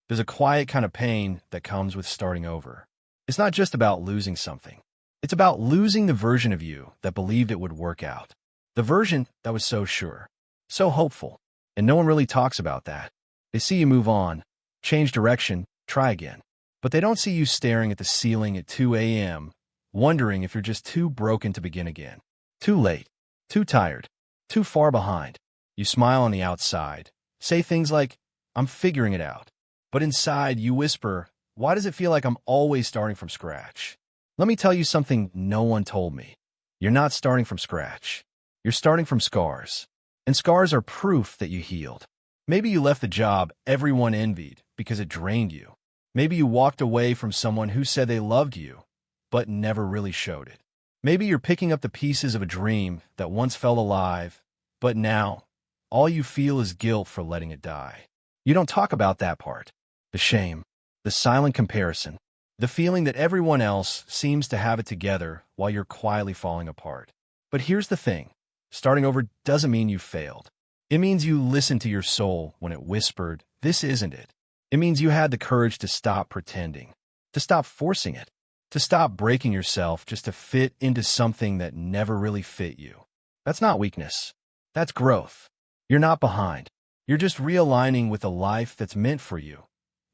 There's a quiet kind of pain that comes with starting over. It's not just about losing something. It's about losing the version of you that believed it would work out. The version that was so sure, so hopeful. And no one really talks about that. They see you move on, change direction, try again. But they don't see you staring at the ceiling at 2 a.m., wondering if you're just too broken to begin again. Too late, too tired, too far behind. You smile on the outside, say things like, "I'm figuring it out." But inside, you whisper, "Why does it feel like I'm always starting from scratch?" Let me tell you something no one told me. You're not starting from scratch. You're starting from scars. And scars are proof that you healed. Maybe you left the job everyone envied because it drained you. Maybe you walked away from someone who said they loved you, but never really showed it. Maybe you're picking up the pieces of a dream that once felt alive, but now all you feel is guilt for letting it die. You don't talk about that part. The shame, the silent comparison, the feeling that everyone else seems to have it together while you're quietly falling apart. But here's the thing. Starting over doesn't mean you failed. It means you listened to your soul when it whispered, "This isn't it." It means you had the courage to stop pretending, to stop forcing it, to stop breaking yourself just to fit into something that never really fit you. That's not weakness. That's growth. You're not behind. You're just realigning with a life that's meant for you,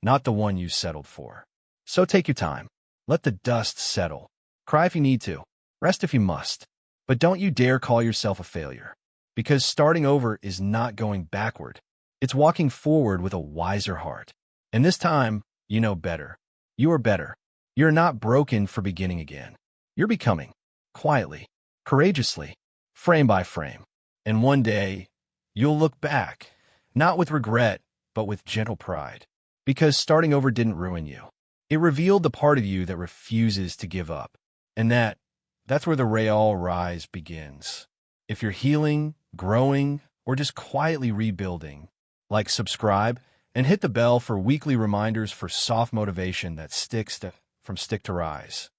not the one you settled for. So take your time. Let the dust settle. Cry if you need to. Rest if you must. But don't you dare call yourself a failure. Because starting over is not going backward. It's walking forward with a wiser heart. And this time, you know better. You are better. You're not broken for beginning again. You're becoming. Quietly. Courageously. Frame by frame. And one day, you'll look back. Not with regret, but with gentle pride. Because starting over didn't ruin you. It revealed the part of you that refuses to give up. And that's where the Real Rise begins. If you're healing, growing, or just quietly rebuilding, like, subscribe, and hit the bell for weekly reminders for soft motivation that sticks from Stick to Rise.